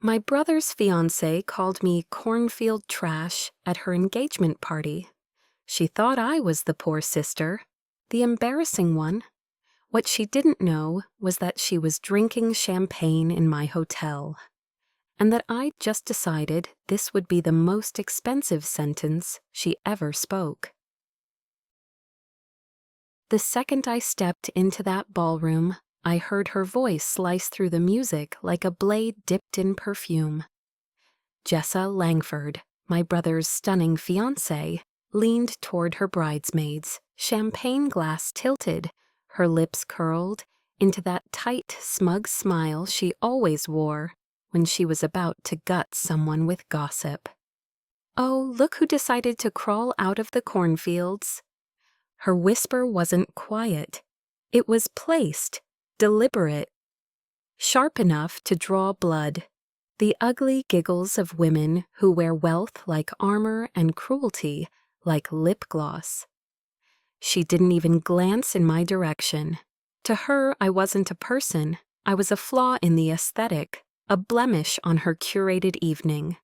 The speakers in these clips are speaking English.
My brother's fiancée called me cornfield trash at her engagement party. She thought I was the poor sister, the embarrassing one. What she didn't know was that she was drinking champagne in my hotel, and that I'd just decided this would be the most expensive sentence she ever spoke. The second I stepped into that ballroom, I heard her voice slice through the music like a blade dipped in perfume. Jessa Langford, my brother's stunning fiancée, leaned toward her bridesmaids, champagne glass tilted, her lips curled into that tight, smug smile she always wore when she was about to gut someone with gossip. "Oh, look who decided to crawl out of the cornfields." Her whisper wasn't quiet. It was placed, deliberate, sharp enough to draw blood. The ugly giggles of women who wear wealth like armor and cruelty like lip gloss. She didn't even glance in my direction. To her, I wasn't a person. I was a flaw in the aesthetic, a blemish on her curated evening.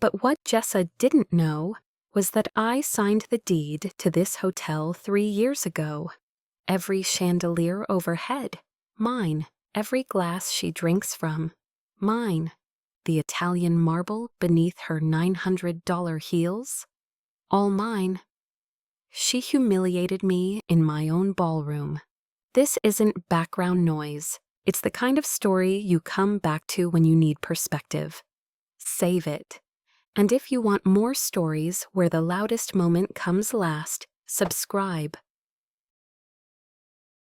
But what Jessa didn't know was that I signed the deed to this hotel 3 years ago. Every chandelier overhead, mine. Every glass she drinks from, mine. The Italian marble beneath her $900 heels, all mine. She humiliated me in my own ballroom. This isn't background noise. It's the kind of story you come back to when you need perspective. Save it. And if you want more stories where the loudest moment comes last, subscribe.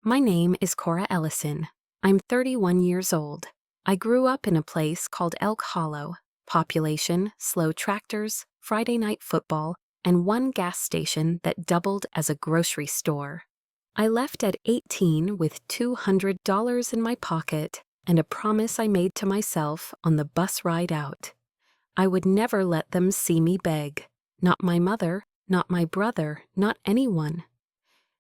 My name is Cora Ellison. I'm 31 years old. I grew up in a place called Elk Hollow. Population, slow tractors, Friday night football, and one gas station that doubled as a grocery store. I left at 18 with $200 in my pocket and a promise I made to myself on the bus ride out. I would never let them see me beg. Not my mother, not my brother, not anyone.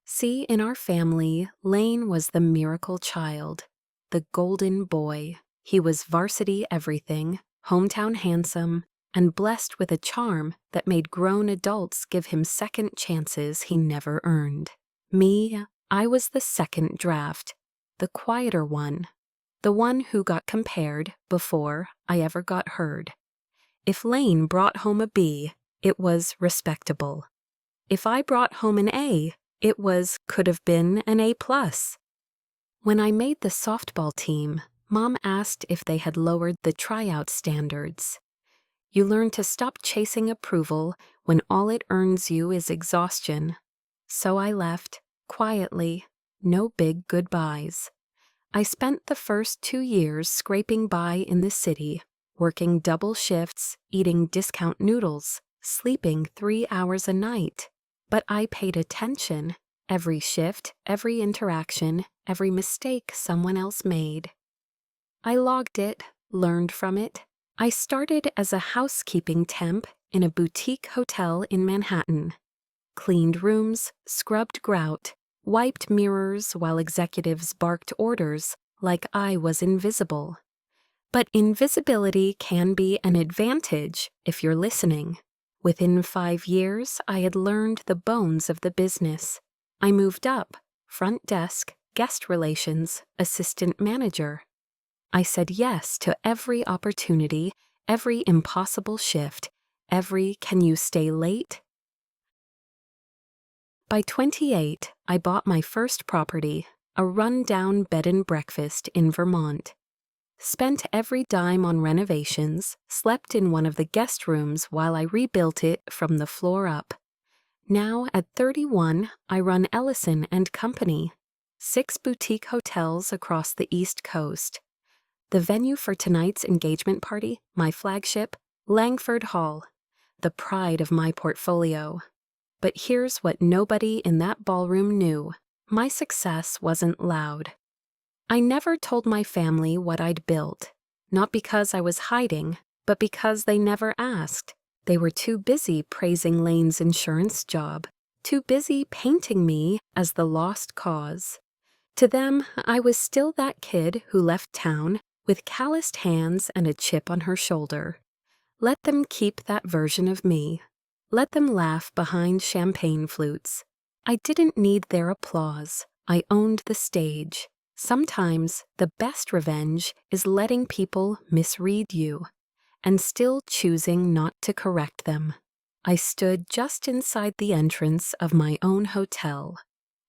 See, in our family, Lane was the miracle child, the golden boy. He was varsity everything, hometown handsome, and blessed with a charm that made grown adults give him second chances he never earned. Me, I was the second draft, the quieter one, the one who got compared before I ever got heard. If Lane brought home a B, it was respectable. If I brought home an A, it could have been an A+. When I made the softball team, Mom asked if they had lowered the tryout standards. You learn to stop chasing approval when all it earns you is exhaustion. So I left, quietly, no big goodbyes. I spent the first 2 years scraping by in the city, working double shifts, eating discount noodles, sleeping 3 hours a night. But I paid attention, every shift, every interaction, every mistake someone else made. I logged it, learned from it. I started as a housekeeping temp in a boutique hotel in Manhattan. Cleaned rooms, scrubbed grout, wiped mirrors while executives barked orders like I was invisible. But invisibility can be an advantage if you're listening. Within 5 years, I had learned the bones of the business. I moved up, front desk, guest relations, assistant manager. I said yes to every opportunity, every impossible shift, every "can you stay late?" By 28, I bought my first property, a run-down bed and breakfast in Vermont. Spent every dime on renovations, slept in one of the guest rooms while I rebuilt it from the floor up. Now, at 31, I run Ellison & Company, 6 boutique hotels across the East Coast. The venue for tonight's engagement party, my flagship, Langford Hall, the pride of my portfolio. But here's what nobody in that ballroom knew. My success wasn't loud. I never told my family what I'd built, not because I was hiding, but because they never asked. They were too busy praising Lane's insurance job, too busy painting me as the lost cause. To them, I was still that kid who left town with calloused hands and a chip on her shoulder. Let them keep that version of me. Let them laugh behind champagne flutes. I didn't need their applause. I owned the stage. Sometimes the best revenge is letting people misread you and still choosing not to correct them. I stood just inside the entrance of my own hotel,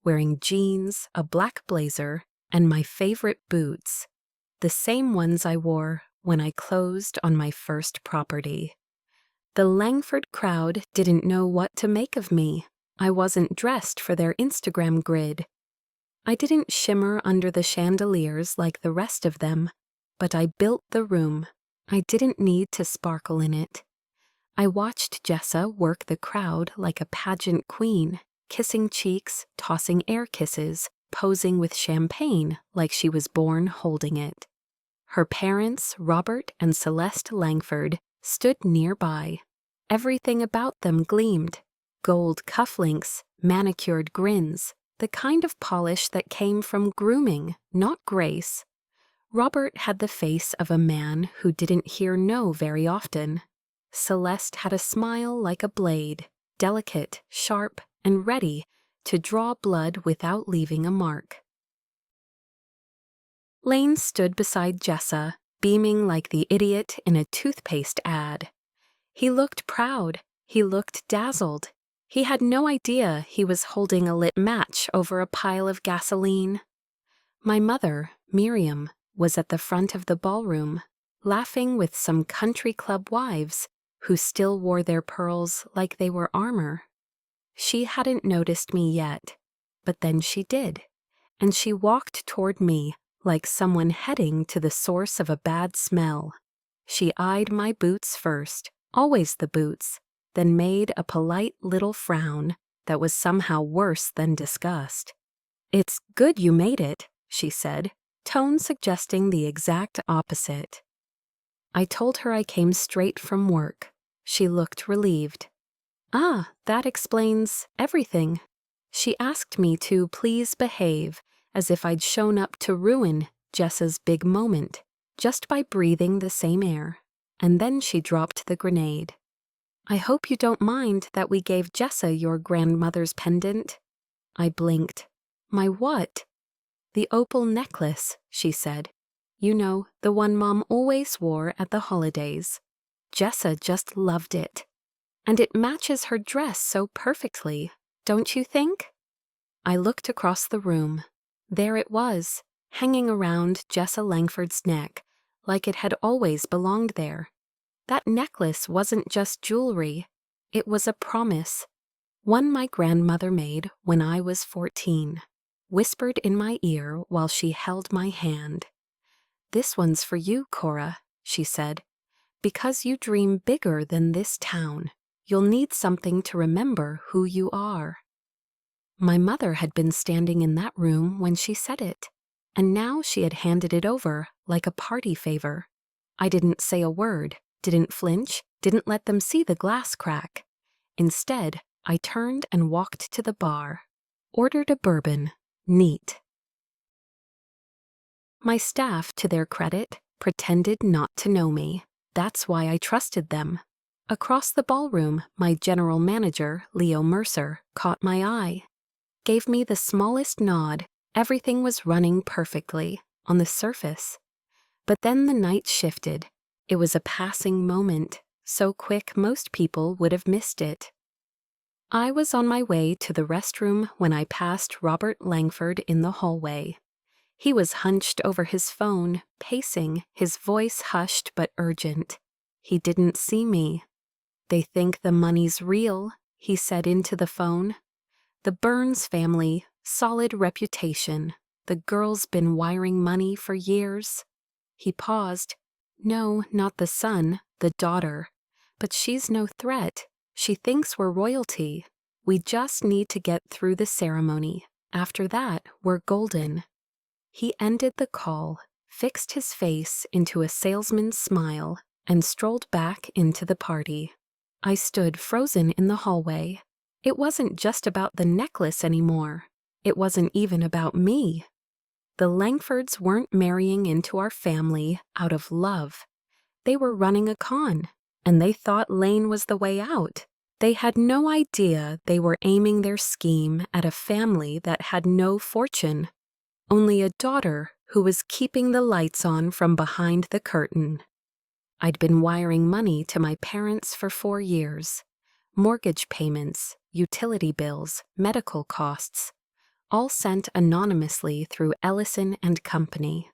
wearing jeans, a black blazer, and my favorite boots, the same ones I wore when I closed on my first property. The Langford crowd didn't know what to make of me. I wasn't dressed for their Instagram grid. I didn't shimmer under the chandeliers like the rest of them, but I built the room. I didn't need to sparkle in it. I watched Jessa work the crowd like a pageant queen, kissing cheeks, tossing air kisses, posing with champagne like she was born holding it. Her parents, Robert and Celeste Langford, stood nearby. Everything about them gleamed. Gold cufflinks, manicured grins, the kind of polish that came from grooming, not grace. Robert had the face of a man who didn't hear no very often. Celeste had a smile like a blade, delicate, sharp, and ready to draw blood without leaving a mark. Lane stood beside Jessa, beaming like the idiot in a toothpaste ad. He looked proud. He looked dazzled. He had no idea he was holding a lit match over a pile of gasoline. My mother, Miriam, was at the front of the ballroom, laughing with some country club wives who still wore their pearls like they were armor. She hadn't noticed me yet, but then she did, and she walked toward me like someone heading to the source of a bad smell. She eyed my boots first, always the boots, then made a polite little frown that was somehow worse than disgust. "It's good you made it," she said, tone suggesting the exact opposite. I told her I came straight from work. She looked relieved. "Ah, that explains everything." She asked me to please behave, as if I'd shown up to ruin Jessa's big moment, just by breathing the same air. And then she dropped the grenade. "I hope you don't mind that we gave Jessa your grandmother's pendant." I blinked. "My what?" "The opal necklace," she said. "You know, the one Mom always wore at the holidays. Jessa just loved it. And it matches her dress so perfectly, don't you think?" I looked across the room. There it was, hanging around Jessa Langford's neck, like it had always belonged there. That necklace wasn't just jewelry. It was a promise. One my grandmother made when I was 14, whispered in my ear while she held my hand. "This one's for you, Cora," she said. "Because you dream bigger than this town, you'll need something to remember who you are." My mother had been standing in that room when she said it, and now she had handed it over like a party favor. I didn't say a word, didn't flinch, didn't let them see the glass crack. Instead, I turned and walked to the bar, ordered a bourbon, neat. My staff, to their credit, pretended not to know me. That's why I trusted them. Across the ballroom, my general manager, Leo Mercer, caught my eye. Gave me the smallest nod. Everything was running perfectly, on the surface. But then the night shifted. It was a passing moment, so quick most people would have missed it. I was on my way to the restroom when I passed Robert Langford in the hallway. He was hunched over his phone, pacing, his voice hushed but urgent. He didn't see me. "They think the money's real," he said into the phone. "The Burns family, solid reputation. The girl's been wiring money for years." He paused. "No, not the son, the daughter. But she's no threat. She thinks we're royalty. We just need to get through the ceremony. After that, we're golden." He ended the call, fixed his face into a salesman's smile, and strolled back into the party. I stood frozen in the hallway. It wasn't just about the necklace anymore. It wasn't even about me. The Langfords weren't marrying into our family out of love. They were running a con, and they thought Lane was the way out. They had no idea they were aiming their scheme at a family that had no fortune, only a daughter who was keeping the lights on from behind the curtain. I'd been wiring money to my parents for 4 years. Mortgage payments, utility bills, medical costs, all sent anonymously through Ellison and Company.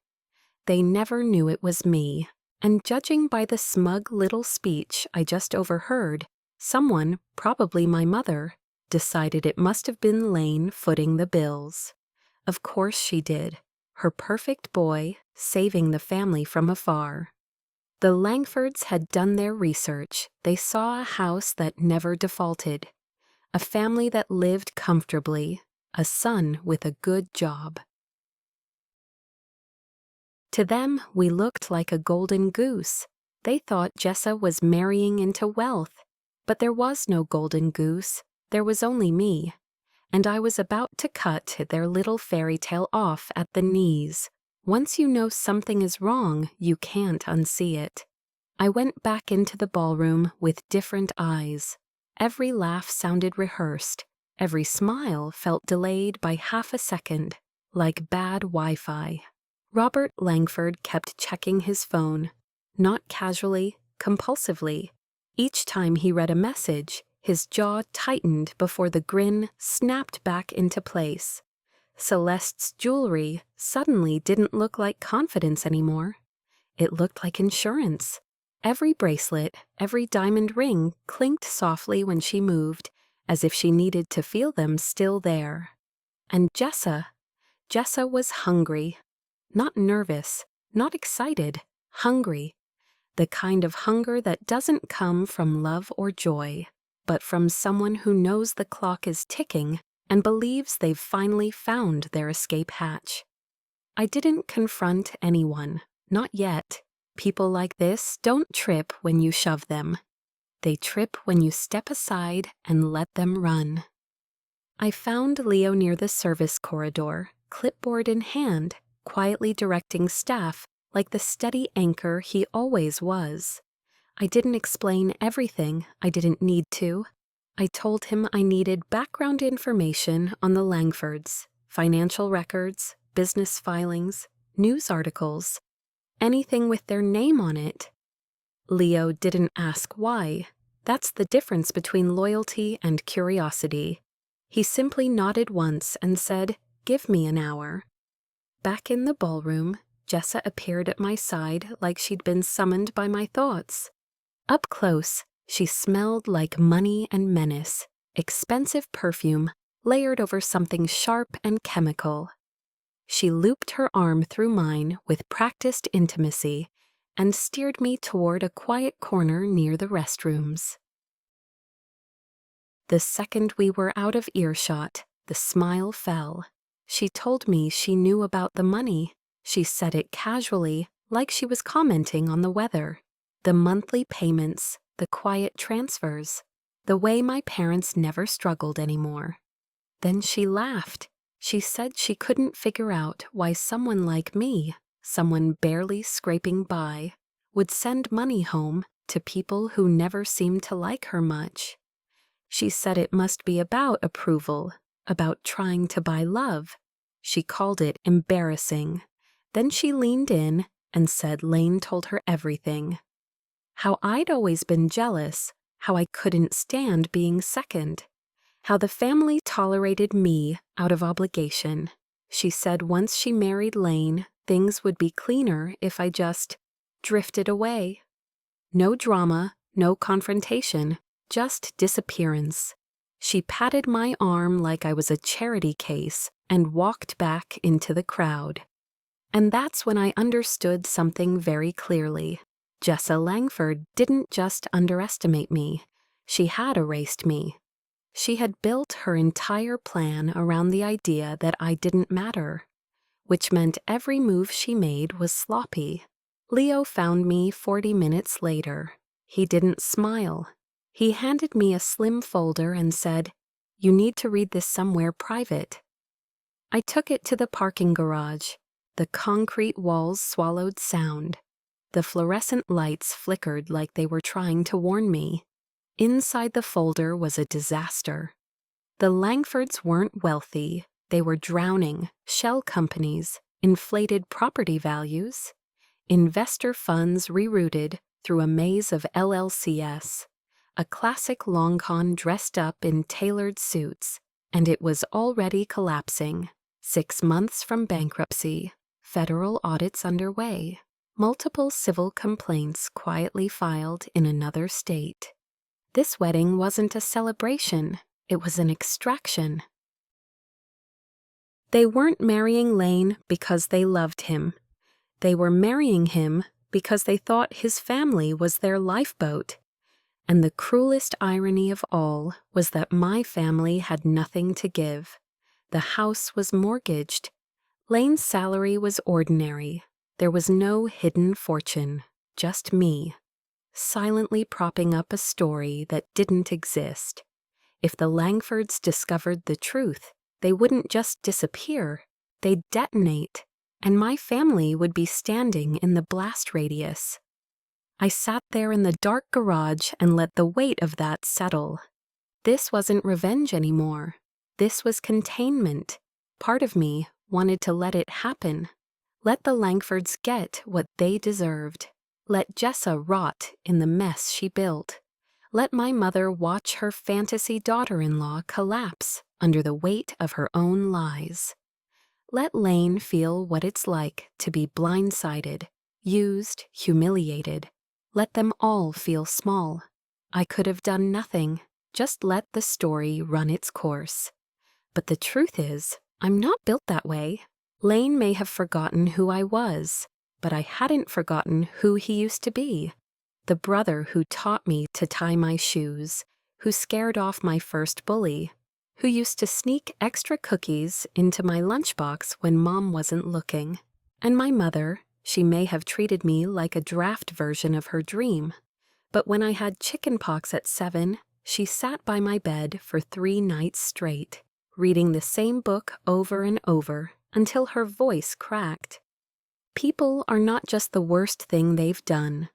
They never knew it was me, and judging by the smug little speech I just overheard, someone, probably my mother, decided it must have been Lane footing the bills. Of course she did. Her perfect boy, saving the family from afar. The Langfords had done their research. They saw a house that never defaulted, a family that lived comfortably, a son with a good job. To them, we looked like a golden goose. They thought Jessa was marrying into wealth, but there was no golden goose. There was only me, and I was about to cut their little fairy tale off at the knees. Once you know something is wrong, you can't unsee it. I went back into the ballroom with different eyes. Every laugh sounded rehearsed. Every smile felt delayed by half a second, like bad Wi-Fi. Robert Langford kept checking his phone, not casually, compulsively. Each time he read a message, his jaw tightened before the grin snapped back into place. Celeste's jewelry suddenly didn't look like confidence anymore. It looked like insurance. Every bracelet, every diamond ring clinked softly when she moved, as if she needed to feel them still there. And Jessa was hungry. Not nervous, not excited, hungry. The kind of hunger that doesn't come from love or joy, but from someone who knows the clock is ticking and believes they've finally found their escape hatch. I didn't confront anyone, not yet. People like this don't trip when you shove them. They trip when you step aside and let them run. I found Leo near the service corridor, clipboard in hand, quietly directing staff like the steady anchor he always was. I didn't explain everything. I didn't need to. I told him I needed background information on the Langfords, financial records, business filings, news articles, anything with their name on it. Leo didn't ask why. That's the difference between loyalty and curiosity. He simply nodded once and said, "Give me an hour." Back in the ballroom, Jessa appeared at my side like she'd been summoned by my thoughts. Up close, she smelled like money and menace, expensive perfume layered over something sharp and chemical. She looped her arm through mine with practiced intimacy and steered me toward a quiet corner near the restrooms. The second we were out of earshot, the smile fell. She told me she knew about the money. She said it casually, like she was commenting on the weather. The monthly payments, the quiet transfers, the way my parents never struggled anymore. Then she laughed. She said she couldn't figure out why someone like me, someone barely scraping by, would send money home to people who never seemed to like her much. She said it must be about approval, about trying to buy love. She called it embarrassing. Then she leaned in and said Lane told her everything. How I'd always been jealous, how I couldn't stand being second, how the family tolerated me out of obligation. She said once she married Lane, things would be cleaner if I just drifted away. No drama, no confrontation, just disappearance. She patted my arm like I was a charity case and walked back into the crowd. And that's when I understood something very clearly. Jessa Langford didn't just underestimate me. She had erased me. She had built her entire plan around the idea that I didn't matter, which meant every move she made was sloppy. Leo found me 40 minutes later. He didn't smile. He handed me a slim folder and said, "You need to read this somewhere private." I took it to the parking garage. The concrete walls swallowed sound. The fluorescent lights flickered like they were trying to warn me. Inside the folder was a disaster. The Langfords weren't wealthy. They were drowning. Shell companies, inflated property values, investor funds rerouted through a maze of LLCs, a classic long con dressed up in tailored suits, and it was already collapsing. 6 months from bankruptcy, federal audits underway, multiple civil complaints quietly filed in another state. This wedding wasn't a celebration, it was an extraction. They weren't marrying Lane because they loved him. They were marrying him because they thought his family was their lifeboat. And the cruelest irony of all was that my family had nothing to give. The house was mortgaged. Lane's salary was ordinary. There was no hidden fortune, just me, silently propping up a story that didn't exist. If the Langfords discovered the truth, they wouldn't just disappear, they'd detonate, and my family would be standing in the blast radius. I sat there in the dark garage and let the weight of that settle. This wasn't revenge anymore. This was containment. Part of me wanted to let it happen. Let the Langfords get what they deserved. Let Jessa rot in the mess she built. Let my mother watch her fantasy daughter-in-law collapse under the weight of her own lies. Let Lane feel what it's like to be blindsided, used, humiliated. Let them all feel small. I could have done nothing, just let the story run its course. But the truth is, I'm not built that way. Lane may have forgotten who I was, but I hadn't forgotten who he used to be. The brother who taught me to tie my shoes, who scared off my first bully, who used to sneak extra cookies into my lunchbox when Mom wasn't looking. And my mother, she may have treated me like a draft version of her dream, but when I had chickenpox at 7, she sat by my bed for 3 nights straight, reading the same book over and over until her voice cracked. People are not just the worst thing they've done.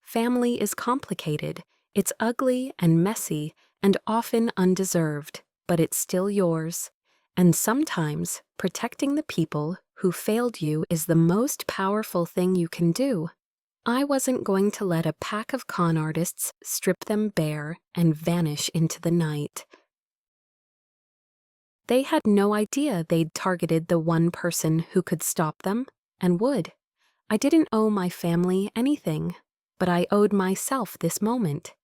Family is complicated, it's ugly and messy and often undeserved, but it's still yours. And sometimes protecting the people who failed you is the most powerful thing you can do. I wasn't going to let a pack of con artists strip them bare and vanish into the night. They had no idea they'd targeted the one person who could stop them, and would. I didn't owe my family anything, but I owed myself this moment.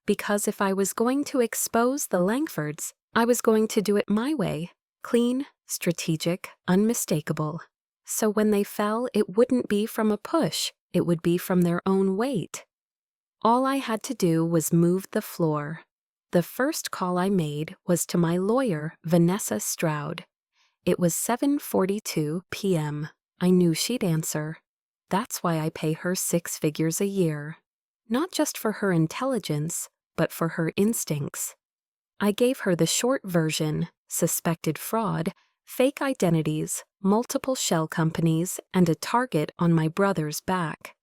Because if I was going to expose the Langfords, I was going to do it my way. Clean, strategic, unmistakable. So when they fell, it wouldn't be from a push, it would be from their own weight. All I had to do was move the floor. The first call I made was to my lawyer, Vanessa Stroud. It was 7:42 p.m. I knew she'd answer. That's why I pay her 6 figures a year. Not just for her intelligence, but for her instincts. I gave her the short version: suspected fraud, fake identities, multiple shell companies, and a target on my brother's back.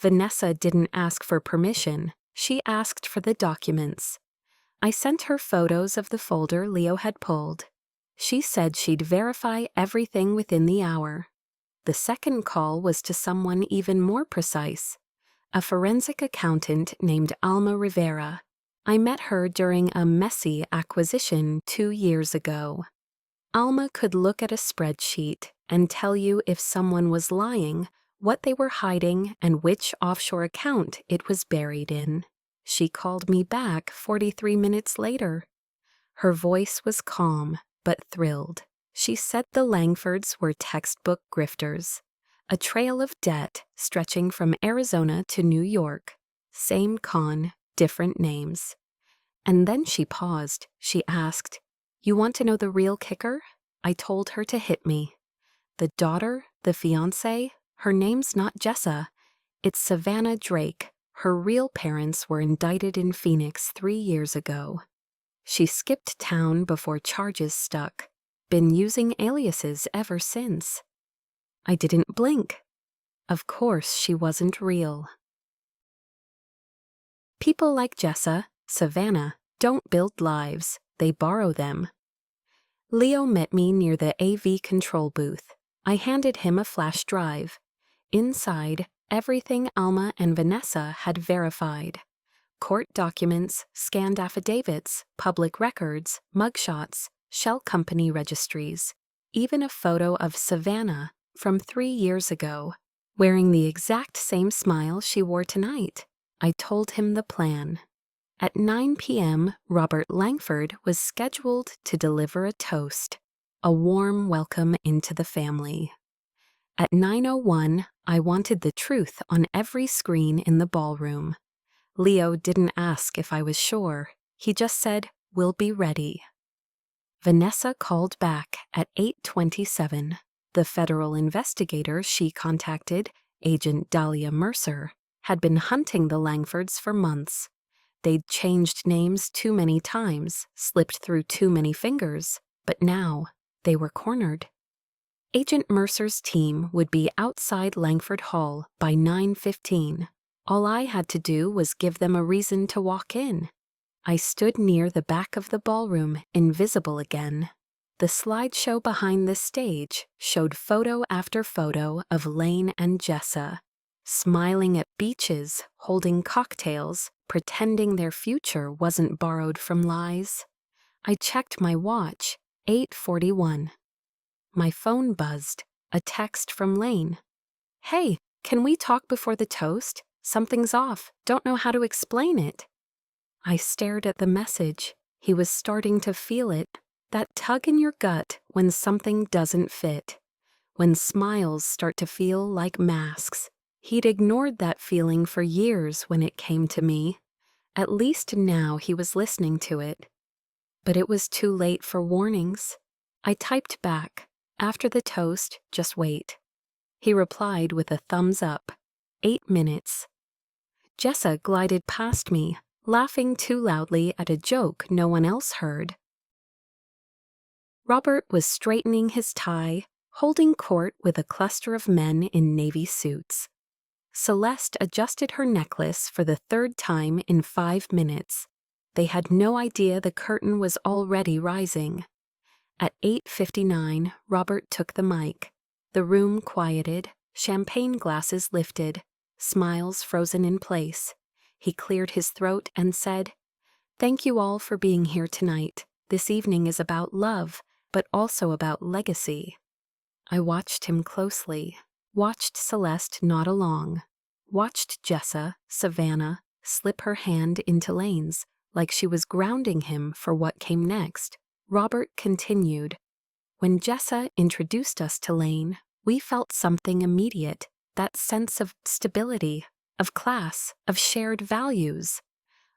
Vanessa didn't ask for permission, she asked for the documents. I sent her photos of the folder Leo had pulled. She said she'd verify everything within the hour. The second call was to someone even more precise, a forensic accountant named Alma Rivera. I met her during a messy acquisition 2 years ago. Alma could look at a spreadsheet and tell you if someone was lying, what they were hiding, and which offshore account it was buried in. She called me back 43 minutes later. Her voice was calm, but thrilled. She said the Langfords were textbook grifters. A trail of debt stretching from Arizona to New York. Same con, different names. And then she paused. She asked, "You want to know the real kicker?" I told her to hit me. The daughter, the fiancée, her name's not Jessa. It's Savannah Drake. Her real parents were indicted in Phoenix 3 years ago. She skipped town before charges stuck. Been using aliases ever since. I didn't blink. Of course she wasn't real. People like Jessa, Savannah, don't build lives, they borrow them. Leo met me near the AV control booth. I handed him a flash drive. Inside, everything Alma and Vanessa had verified. Court documents, scanned affidavits, public records, mugshots, shell company registries, even a photo of Savannah from 3 years ago, wearing the exact same smile she wore tonight. I told him the plan. At 9 p.m., Robert Langford was scheduled to deliver a toast, a warm welcome into the family. At 9:01, I wanted the truth on every screen in the ballroom. Leo didn't ask if I was sure. He just said, "We'll be ready." Vanessa called back at 8:27. The federal investigator she contacted, Agent Dahlia Mercer, had been hunting the Langfords for months. They'd changed names too many times, slipped through too many fingers, but now they were cornered. Agent Mercer's team would be outside Langford Hall by 9:15. All I had to do was give them a reason to walk in. I stood near the back of the ballroom, invisible again. The slideshow behind the stage showed photo after photo of Lane and Jessa, smiling at beaches, holding cocktails, pretending their future wasn't borrowed from lies. I checked my watch, 8:41. My phone buzzed, a text from Lane. "Hey, can we talk before the toast? Something's off, don't know how to explain it." I stared at the message. He was starting to feel it, that tug in your gut when something doesn't fit, when smiles start to feel like masks. He'd ignored that feeling for years when it came to me. At least now he was listening to it. But it was too late for warnings. I typed back, "After the toast, just wait." He replied with a thumbs up. 8 minutes. Jessa glided past me, laughing too loudly at a joke no one else heard. Robert was straightening his tie, holding court with a cluster of men in navy suits. Celeste adjusted her necklace for the 3rd time in 5 minutes. They had no idea the curtain was already rising. At 8:59, Robert took the mic. The room quieted, champagne glasses lifted, smiles frozen in place. He cleared his throat and said, "Thank you all for being here tonight. This evening is about love, but also about legacy." I watched him closely, watched Celeste nod along, watched Jessa, Savannah, slip her hand into Lane's like she was grounding him for what came next. Robert continued, "When Jessa introduced us to Lane, we felt something immediate, that sense of stability, of class, of shared values."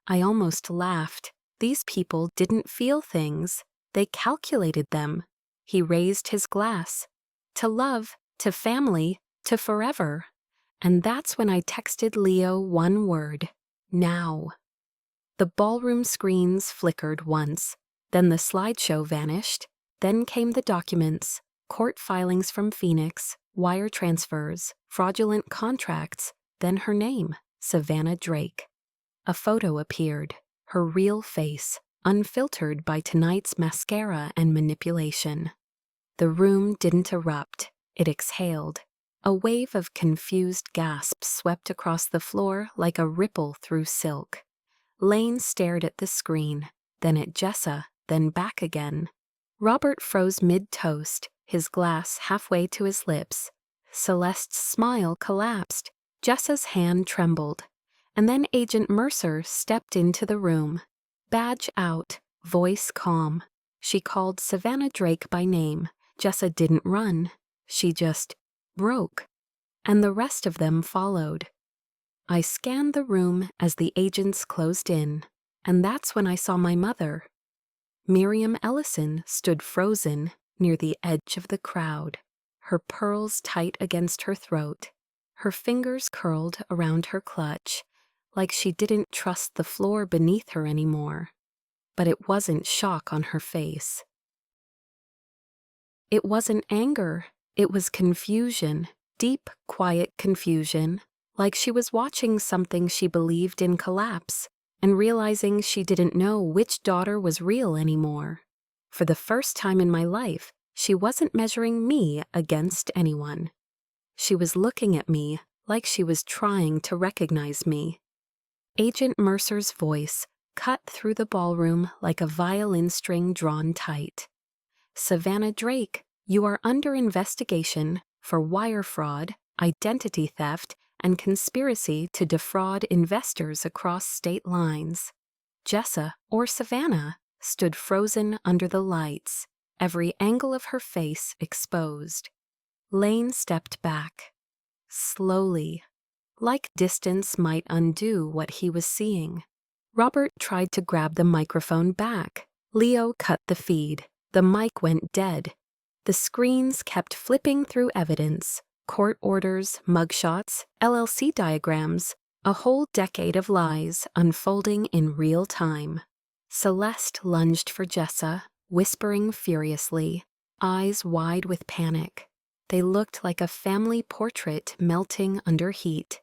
I almost laughed. These people didn't feel things, they calculated them. He raised his glass. To love, to family, to forever. And that's when I texted Leo one word: now. The ballroom screens flickered once, then the slideshow vanished, then came the documents, court filings from Phoenix, wire transfers, fraudulent contracts, then her name, Savannah Drake. A photo appeared, her real face, unfiltered by tonight's mascara and manipulation. The room didn't erupt, it exhaled. A wave of confused gasps swept across the floor like a ripple through silk. Lane stared at the screen, then at Jessa, then back again. Robert froze mid-toast, his glass halfway to his lips. Celeste's smile collapsed, Jessa's hand trembled. And then Agent Mercer stepped into the room. Badge out, voice calm. She called Savannah Drake by name. Jessa didn't run. She just broke. And the rest of them followed. I scanned the room as the agents closed in, and that's when I saw my mother. Miriam Ellison stood frozen near the edge of the crowd, her pearls tight against her throat, her fingers curled around her clutch, like she didn't trust the floor beneath her anymore. But it wasn't shock on her face. It wasn't anger, It was confusion, deep, quiet confusion, like she was watching something she believed in collapse and realizing she didn't know which daughter was real anymore. For the first time in my life, she wasn't measuring me against anyone. She was looking at me like she was trying to recognize me. Agent Mercer's voice cut through the ballroom like a violin string drawn tight. "Savannah Drake, you are under investigation for wire fraud, identity theft, and conspiracy to defraud investors across state lines." Jessa, or Savannah, stood frozen under the lights, every angle of her face exposed. Lane stepped back, slowly, like distance might undo what he was seeing. Robert tried to grab the microphone back. Leo cut the feed. The mic went dead. The screens kept flipping through evidence, court orders, mugshots, LLC diagrams, a whole decade of lies unfolding in real time. Celeste lunged for Jessa, whispering furiously, eyes wide with panic. They looked like a family portrait melting under heat.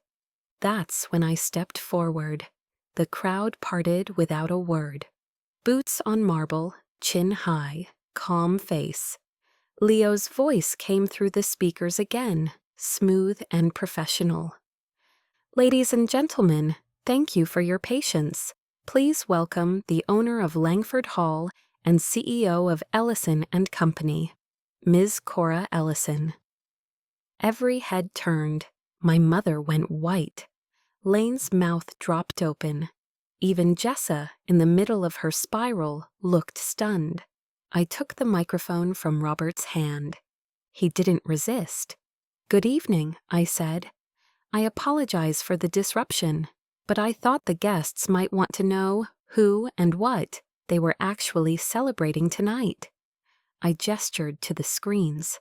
That's when I stepped forward. The crowd parted without a word. Boots on marble, chin high, calm face. Leo's voice came through the speakers again, smooth and professional. "Ladies and gentlemen, thank you for your patience. Please welcome the owner of Langford Hall and CEO of Ellison and Company, Ms. Cora Ellison." Every head turned. My mother went white. Lane's mouth dropped open. Even Jessa, in the middle of her spiral, looked stunned. I took the microphone from Robert's hand. He didn't resist. "Good evening," I said. "I apologize for the disruption, but I thought the guests might want to know who and what they were actually celebrating tonight." I gestured to the screens.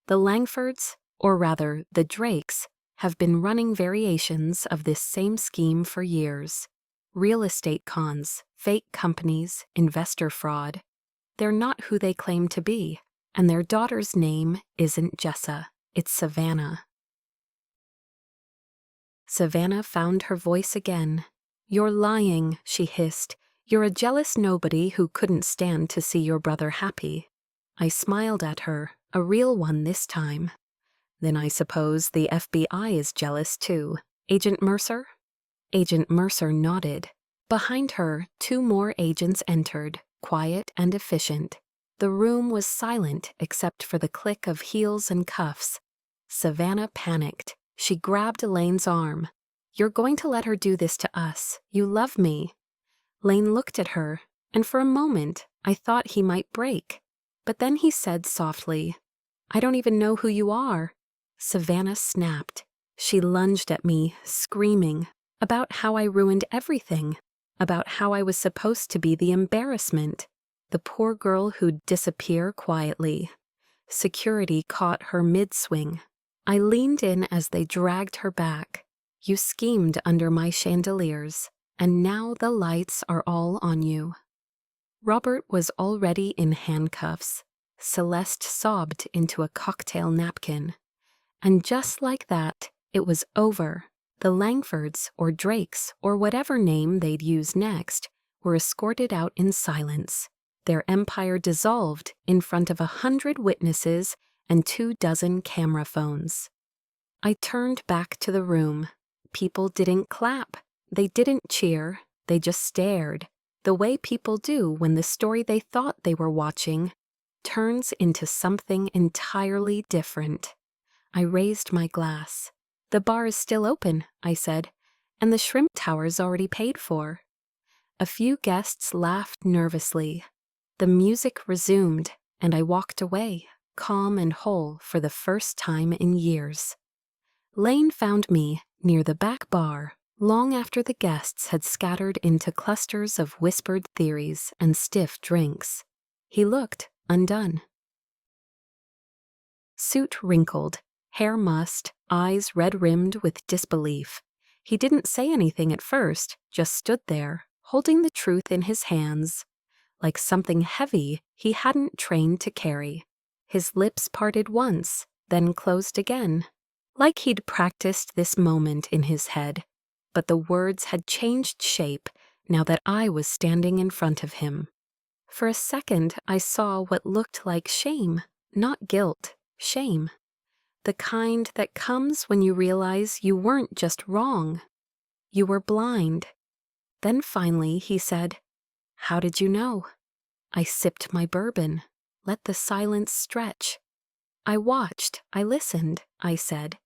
"The Langfords, or rather the Drakes, have been running variations of this same scheme for years. Real estate cons, fake companies, investor fraud. They're not who they claim to be, and their daughter's name isn't Jessa, it's Savannah." Savannah found her voice again. "You're lying," she hissed. "You're a jealous nobody who couldn't stand to see your brother happy." I smiled at her, a real one this time. "Then I suppose the FBI is jealous too. Agent Mercer?" Agent Mercer nodded. Behind her, 2 more agents entered, quiet and efficient. The room was silent except for the click of heels and cuffs. Savannah panicked. She grabbed Elaine's arm. "You're going to let her do this to us. You love me." Lane looked at her, and for a moment I thought he might break. But then he said softly, "I don't even know who you are." Savannah snapped. She lunged at me, screaming, about how I ruined everything, about how I was supposed to be the embarrassment, the poor girl who'd disappear quietly. Security caught her mid-swing. I leaned in as they dragged her back. "You schemed under my chandeliers, and now the lights are all on you." Robert was already in handcuffs. Celeste sobbed into a cocktail napkin. And just like that, it was over. The Langfords, or Drakes, or whatever name they'd use next, were escorted out in silence. Their empire dissolved in front of 100 witnesses and 24 camera phones. I turned back to the room. People didn't clap. They didn't cheer. They just stared, the way people do when the story they thought they were watching turns into something entirely different. I raised my glass. "The bar is still open," I said, "and the shrimp tower's already paid for." A few guests laughed nervously. The music resumed, and I walked away, calm and whole for the first time in years. Lane found me near the back bar, long after the guests had scattered into clusters of whispered theories and stiff drinks. He looked undone. Suit wrinkled, hair mussed, eyes red-rimmed with disbelief. He didn't say anything at first, just stood there, holding the truth in his hands, like something heavy he hadn't trained to carry. His lips parted once, then closed again, like he'd practiced this moment in his head. But the words had changed shape now that I was standing in front of him. For a second, I saw what looked like shame, not guilt, shame. The kind that comes when you realize you weren't just wrong. You were blind. Then finally he said, "How did you know?" I sipped my bourbon, let the silence stretch. "I watched, I listened," I said,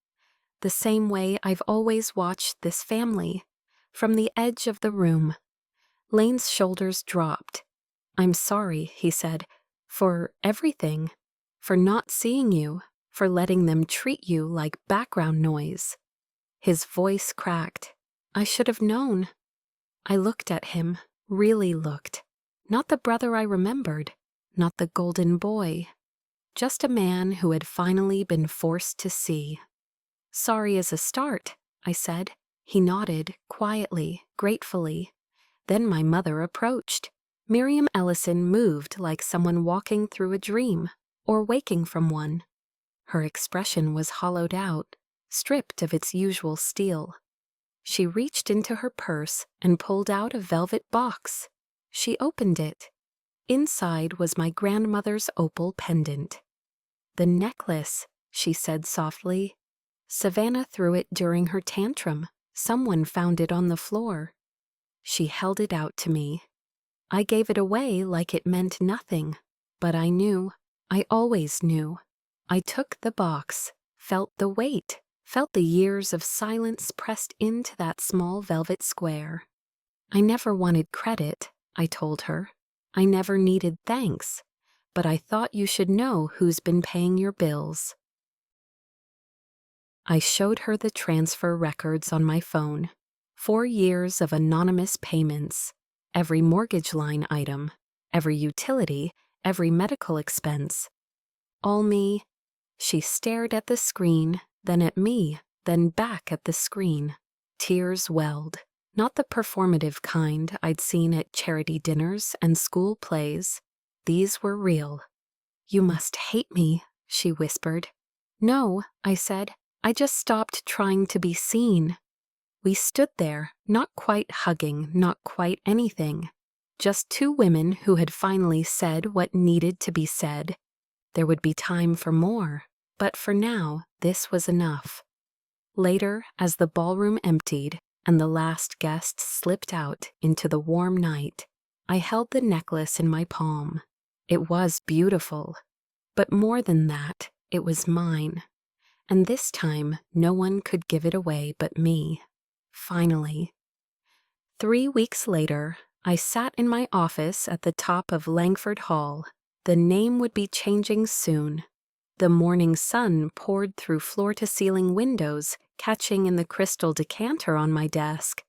"the same way I've always watched this family, from the edge of the room." Lane's shoulders dropped. "I'm sorry," he said, "for everything, for not seeing you, for letting them treat you like background noise." His voice cracked. "I should have known." I looked at him, really looked. Not the brother I remembered, not the golden boy, just a man who had finally been forced to see. "Sorry as a start," I said. He nodded, quietly, gratefully. Then my mother approached. Miriam Ellison moved like someone walking through a dream, or waking from one. Her expression was hollowed out, stripped of its usual steel. She reached into her purse and pulled out a velvet box. She opened it. Inside was my grandmother's opal pendant. "The necklace," she said softly. "Savannah threw it during her tantrum. Someone found it on the floor." She held it out to me. I gave it away like it meant nothing, but I knew. I always knew. I took the box, felt the weight, felt the years of silence pressed into that small velvet square. "I never wanted credit," I told her. "I never needed thanks, but I thought you should know who's been paying your bills." I showed her the transfer records on my phone. 4 years of anonymous payments, every mortgage line item, every utility, every medical expense. All me. She stared at the screen, then at me, then back at the screen. Tears welled, not the performative kind I'd seen at charity dinners and school plays. These were real. "You must hate me," she whispered. "No," I said. "I just stopped trying to be seen." We stood there, not quite hugging, not quite anything. Just two women who had finally said what needed to be said. There would be time for more, but for now, this was enough. Later, as the ballroom emptied and the last guest slipped out into the warm night, I held the necklace in my palm. It was beautiful, but more than that, it was mine. And this time, no one could give it away but me. Finally. 3 weeks later, I sat in my office at the top of Langford Hall. The name would be changing soon. The morning sun poured through floor-to-ceiling windows, catching in the crystal decanter on my desk.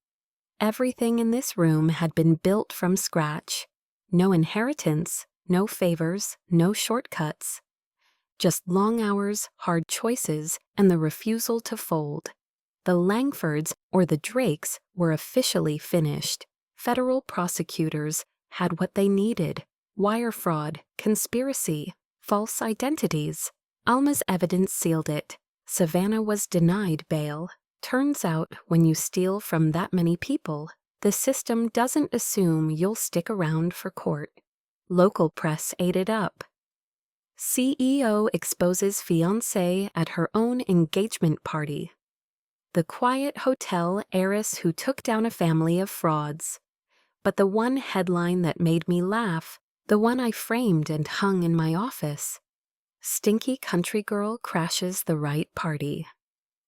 Everything in this room had been built from scratch. No inheritance, no favors, no shortcuts. Just long hours, hard choices, and the refusal to fold. The Langfords, or the Drakes, were officially finished. Federal prosecutors had what they needed: wire fraud, conspiracy, false identities. Alma's evidence sealed it. Savannah was denied bail. Turns out, when you steal from that many people, the system doesn't assume you'll stick around for court. Local press ate it up. CEO exposes fiancée at her own engagement party. The quiet hotel heiress who took down a family of frauds. But the one headline that made me laugh, the one I framed and hung in my office: "Stinky country girl crashes the right party."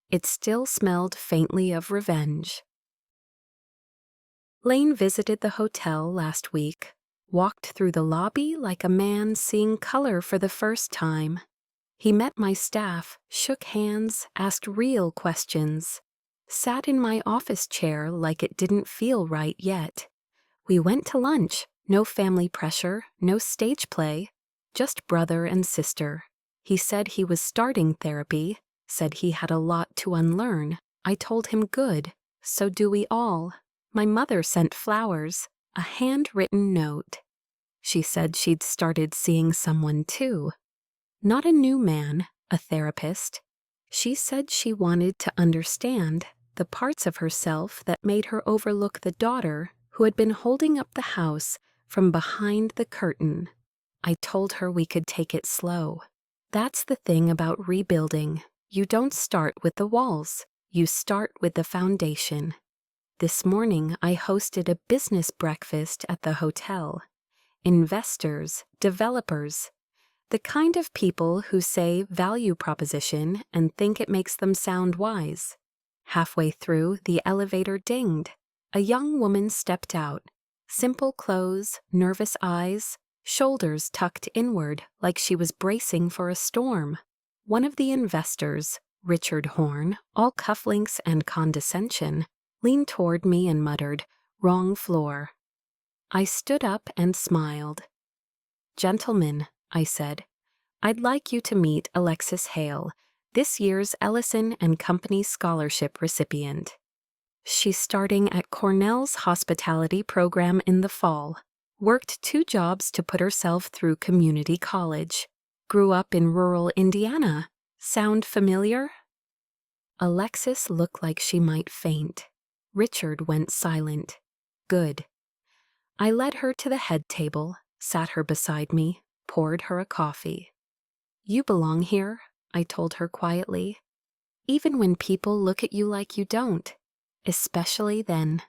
It still smelled faintly of revenge. Lane visited the hotel last week, walked through the lobby like a man seeing color for the first time. He met my staff, shook hands, asked real questions, sat in my office chair like it didn't feel right yet. We went to lunch, no family pressure, no stage play, just brother and sister. He said he was starting therapy, said he had a lot to unlearn. I told him good, so do we all. My mother sent flowers, a handwritten note. She said she'd started seeing someone too. Not a new man, a therapist. She said she wanted to understand the parts of herself that made her overlook the daughter who had been holding up the house from behind the curtain. I told her we could take it slow. That's the thing about rebuilding. You don't start with the walls. You start with the foundation. This morning, I hosted a business breakfast at the hotel. Investors, developers, the kind of people who say value proposition and think it makes them sound wise. Halfway through, the elevator dinged. A young woman stepped out. Simple clothes, nervous eyes, shoulders tucked inward like she was bracing for a storm. One of the investors, Richard Horn, all cufflinks and condescension, leaned toward me and muttered, "Wrong floor." I stood up and smiled. "Gentlemen," I said, "I'd like you to meet Alexis Hale, this year's Ellison and Company Scholarship recipient. She's starting at Cornell's hospitality program in the fall, worked 2 jobs to put herself through community college, grew up in rural Indiana. Sound familiar?" Alexis looked like she might faint. Richard went silent. Good. I led her to the head table, sat her beside me, poured her a coffee. "You belong here," I told her quietly, "even when people look at you like you don't, especially then."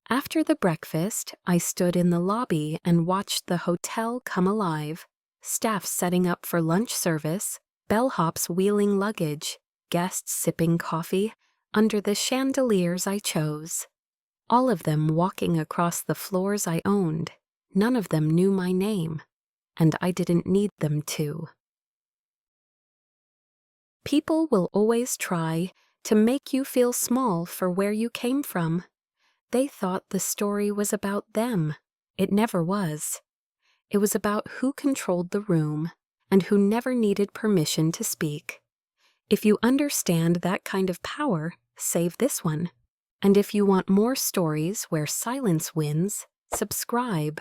After the breakfast, I stood in the lobby and watched the hotel come alive, staff setting up for lunch service, bellhops wheeling luggage, guests sipping coffee under the chandeliers I chose. All of them walking across the floors I owned. None of them knew my name, and I didn't need them to. People will always try to make you feel small for where you came from. They thought the story was about them. It never was. It was about who controlled the room and who never needed permission to speak. If you understand that kind of power, save this one. And if you want more stories where silence wins, subscribe.